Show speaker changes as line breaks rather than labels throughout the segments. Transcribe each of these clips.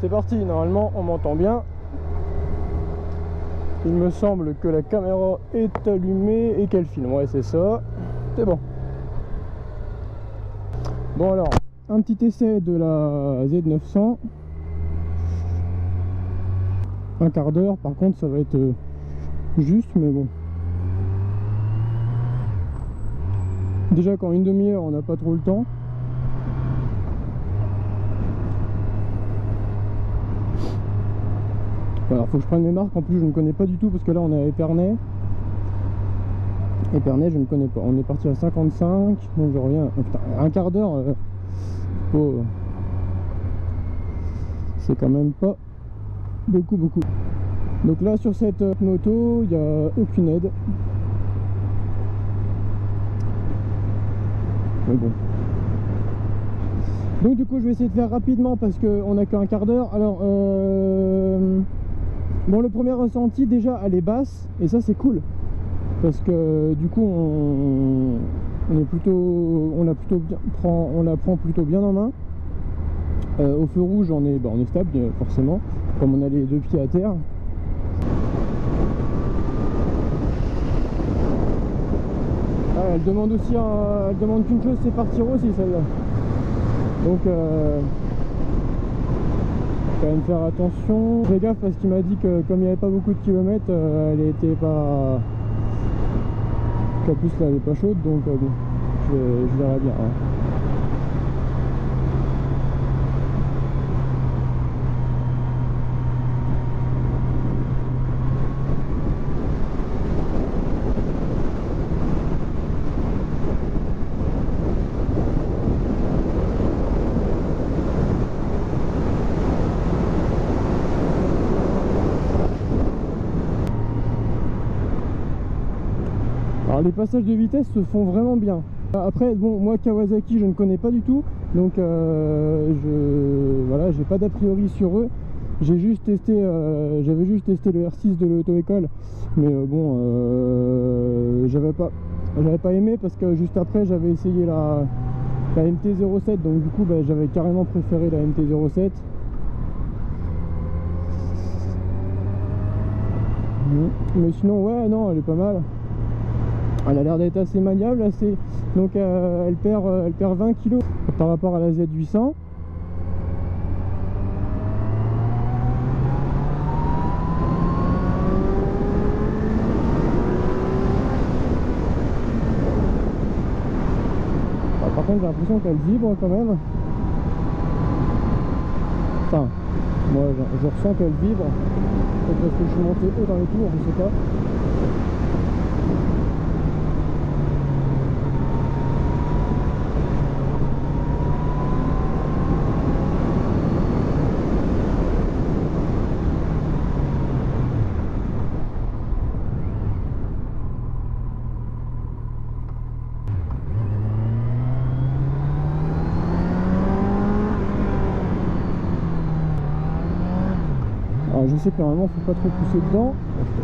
c'est parti, normalement on m'entend bien. Il me semble que la caméra est allumée et qu'elle filme, ouais c'est ça, c'est bon. Bon alors, un petit essai de la Z900. Un quart d'heure, par contre ça va être juste, mais bon. Déjà qu'en une demi-heure on n'a pas trop le temps. Alors faut que je prenne mes marques, en plus je ne connais pas du tout parce que là on est à Épernay. Épernay je ne connais pas, on est parti à 55, donc je reviens, putain, un quart d'heure, oh, c'est quand même pas beaucoup. Donc là sur cette moto il n'y a aucune aide. Mais bon. Donc du coup je vais essayer de faire rapidement parce qu'on n'a qu'un quart d'heure. Alors bon, le premier ressenti déjà elle est basse et ça c'est cool parce que du coup on la prend plutôt bien en main. Au feu rouge on est stable forcément, comme on a les deux pieds à terre. Ah, elle demande aussi elle demande qu'une chose, c'est partir aussi celle-là. Donc quand même faire attention. Fais gaffe parce qu'il m'a dit que comme il n'y avait pas beaucoup de kilomètres, elle était pas. En plus là elle est pas chaude, donc bon, je verrai bien. Hein. Alors les passages de vitesse se font vraiment bien. Après bon, moi Kawasaki je ne connais pas du tout, donc voilà, j'ai pas d'a priori sur eux. J'ai juste testé, j'avais juste testé le R6 de l'auto-école, mais bon, j'avais pas aimé parce que juste après j'avais essayé la MT-07, donc du coup j'avais carrément préféré la MT-07. Mais sinon ouais, non, elle est pas mal. Elle a l'air d'être assez maniable, donc elle perd 20 kg par rapport à la Z800. Par contre j'ai l'impression qu'elle vibre quand même. Enfin, moi je ressens qu'elle vibre. Peut-être parce que je suis monté haut dans les tours, je sais pas. Alors je sais que normalement faut pas trop pousser dedans,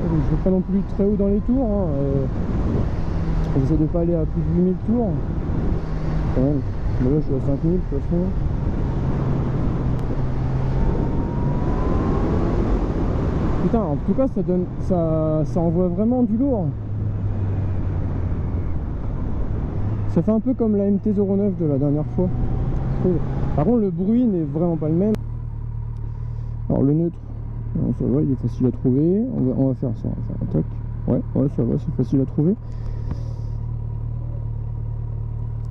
je vais pas non plus très haut dans les tours, hein. J'essaie de pas aller à plus de 8000 tours quand même, mais là je suis à 5000 de toute façon. Putain, en tout cas ça envoie vraiment du lourd. Ça fait un peu comme la MT-09 de la dernière fois, je trouve. Par contre le bruit n'est vraiment pas le même. Alors le neutre, non, ça va, il est facile à trouver. On va faire ça, on va faire un toc. Ouais, ça va, c'est facile à trouver.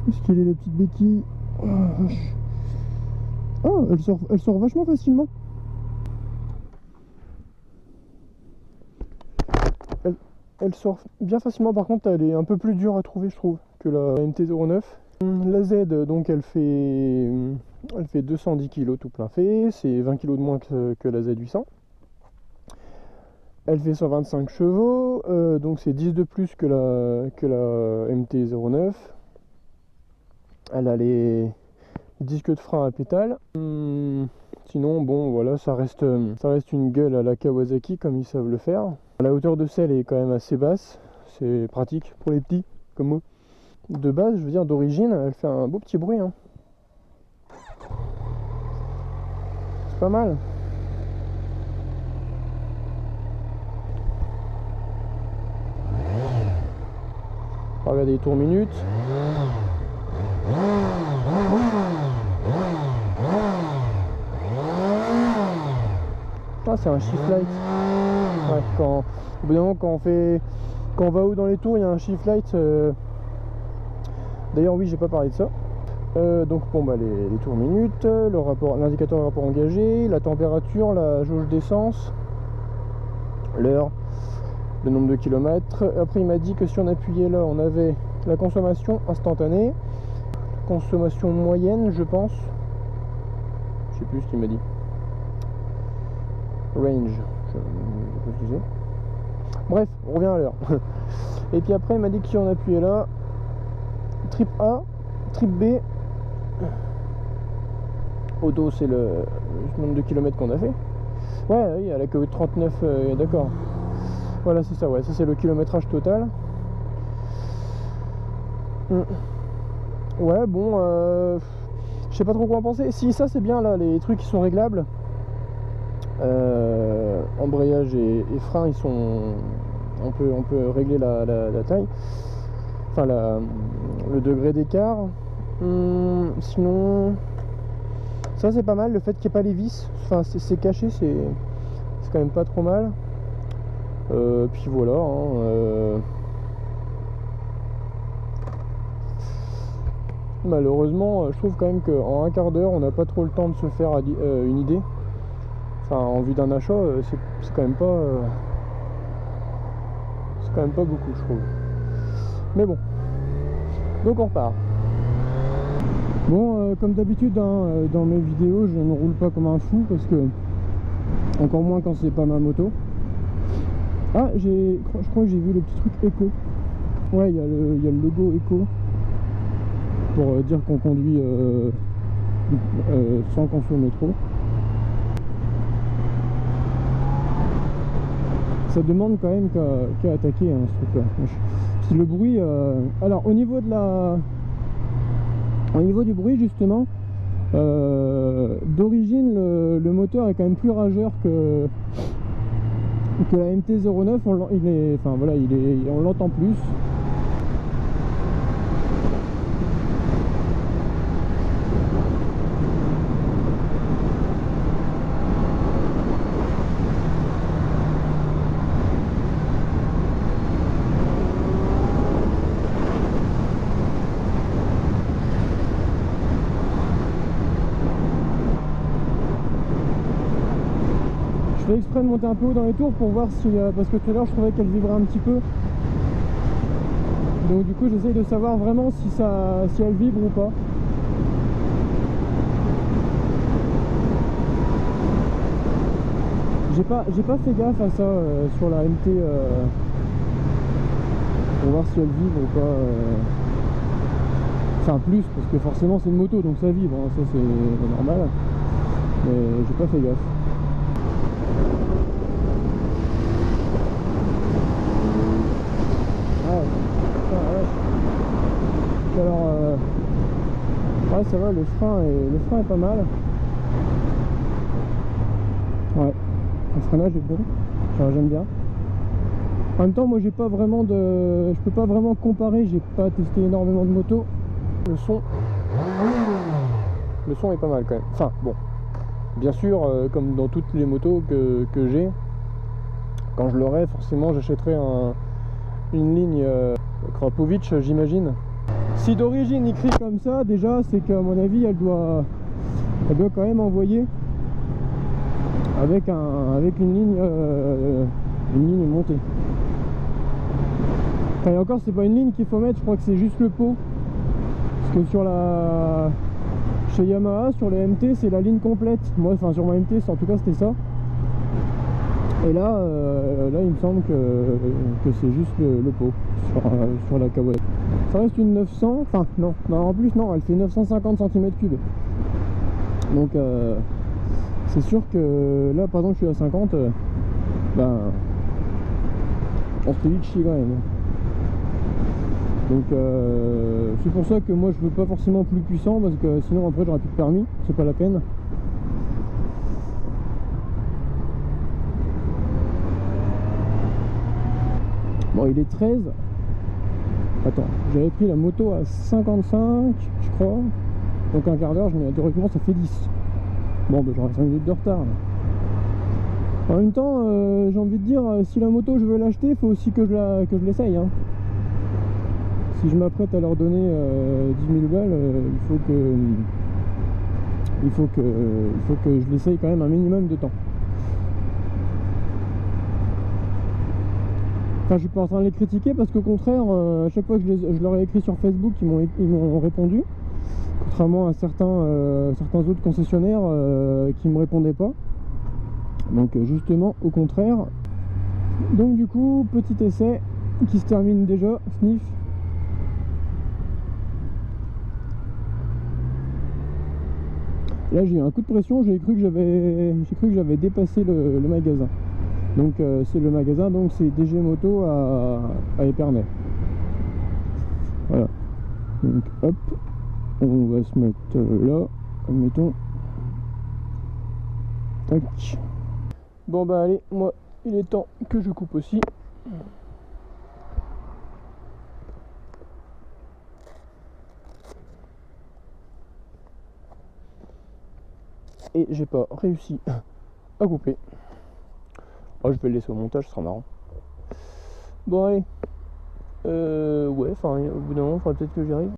Où est-ce qu'il est la petite béquille? Oh, vache. Oh, elle sort vachement facilement. Elle sort bien facilement, par contre elle est un peu plus dure à trouver je trouve que la MT-09. La Z donc elle fait 210 kg tout plein fait, c'est 20 kg de moins que la Z800. Elle fait 125 chevaux, donc c'est 10 de plus que la MT-09. Elle a les disques de frein à pédale. Sinon bon voilà, ça reste une gueule à la Kawasaki comme ils savent le faire. La hauteur de selle est quand même assez basse, c'est pratique pour les petits comme moi. De base, je veux dire d'origine, elle fait un beau petit bruit, hein. C'est pas mal. Regardez les tours minutes. Ah, c'est un shift light. Ouais, au bout d'un moment, quand on va haut dans les tours, il y a un shift light. D'ailleurs, oui, j'ai pas parlé de ça. Donc bon, bah, les tours minutes, l'indicateur de rapport engagé, la température, la jauge d'essence, l'heure, le nombre de kilomètres. Après, il m'a dit que si on appuyait là, on avait la consommation instantanée, consommation moyenne, je pense. Je sais plus ce qu'il m'a dit. Range, je sais pas ce que c'est. Bref, on revient à l'heure. Et puis après, il m'a dit que si on appuyait là, trip A, trip B, auto, c'est le nombre de kilomètres qu'on a fait. Ouais, oui, elle a que 39, d'accord. Voilà, c'est ça, ouais, ça c'est le kilométrage total. Ouais, bon, je sais pas trop quoi en penser. Si, ça c'est bien là, les trucs qui sont réglables. Embrayage et frein, ils sont. On peut régler la taille, enfin le degré d'écart. Sinon, ça c'est pas mal, le fait qu'il n'y ait pas les vis, enfin c'est caché, c'est quand même pas trop mal. Puis voilà, hein, malheureusement, je trouve quand même qu'en un quart d'heure, on n'a pas trop le temps de se faire une idée. Enfin, en vue d'un achat, c'est quand même pas beaucoup, je trouve. Mais bon, donc on repart. Bon, comme d'habitude, hein, dans mes vidéos, je ne roule pas comme un fou parce que, encore moins quand c'est pas ma moto. Ah, je crois que j'ai vu le petit truc éco. Ouais, il y a le logo éco pour dire qu'on conduit sans consommer trop. Ça demande quand même qu'à attaquer, hein, ce truc là. Si le bruit alors au niveau du bruit justement, d'origine le moteur est quand même plus rageur que la MT-09. On l'entend plus. Je fais exprès de monter un peu haut dans les tours pour voir si, parce que tout à l'heure je trouvais qu'elle vibrait un petit peu. Donc du coup j'essaye de savoir vraiment si elle vibre ou pas. J'ai pas fait gaffe à ça sur la MT pour voir si elle vibre ou pas. Enfin plus, parce que forcément c'est une moto donc ça vibre, hein, ça c'est normal. Mais j'ai pas fait gaffe. Alors ouais, ça va, le frein est pas mal. Ouais, le freinage est bon, j'aime bien. En même temps, moi j'ai pas vraiment je peux pas vraiment comparer, j'ai pas testé énormément de motos. Le son est pas mal quand même. Enfin bon, bien sûr, comme dans toutes les motos que j'ai, quand je l'aurai, forcément j'achèterai une ligne Krapovic, j'imagine. Si d'origine il crie comme ça, déjà c'est qu'à mon avis elle doit quand même envoyer avec une ligne montée. Enfin, et encore c'est pas une ligne qu'il faut mettre, je crois que c'est juste le pot. Parce que chez Yamaha, sur les MT, c'est la ligne complète. Moi, enfin sur ma MT, en tout cas c'était ça. Et là, il me semble que c'est juste le pot sur la Kawai. Ça reste une 900, enfin non, en plus non, elle fait 950 cm3. Donc c'est sûr que là par exemple je suis à 50, on se fait vite chier quand même. Donc c'est pour ça que moi je veux pas forcément plus puissant, parce que sinon après j'aurai plus de permis, c'est pas la peine. Bon, il est 13. Attends, j'avais pris la moto à 55 je crois. Donc un quart d'heure, théoriquement ça fait 10. Bon bah j'aurai 5 minutes de retard là. En même temps, j'ai envie de dire, si la moto je veux l'acheter, il faut aussi que je l'essaye hein. Si je m'apprête à leur donner 10 000 balles, il faut que je l'essaye quand même un minimum de temps. Enfin, je suis pas en train de les critiquer parce qu'au contraire, à chaque fois que je leur ai écrit sur Facebook, ils m'ont répondu. Contrairement à certains autres concessionnaires qui me répondaient pas. Donc justement, au contraire. Donc du coup, petit essai qui se termine déjà, sniff. Là j'ai eu un coup de pression, j'ai cru que j'avais dépassé le magasin. Donc c'est le magasin, donc c'est DG Moto à Épernay. Voilà. Donc hop, on va se mettre là, admettons. Tac. Bon bah allez, moi il est temps que je coupe aussi. Et j'ai pas réussi à couper. Oh, je vais le laisser au montage, ce sera marrant. Bon allez. Ouais, enfin au bout d'un moment, il faudra peut-être que j'y arrive.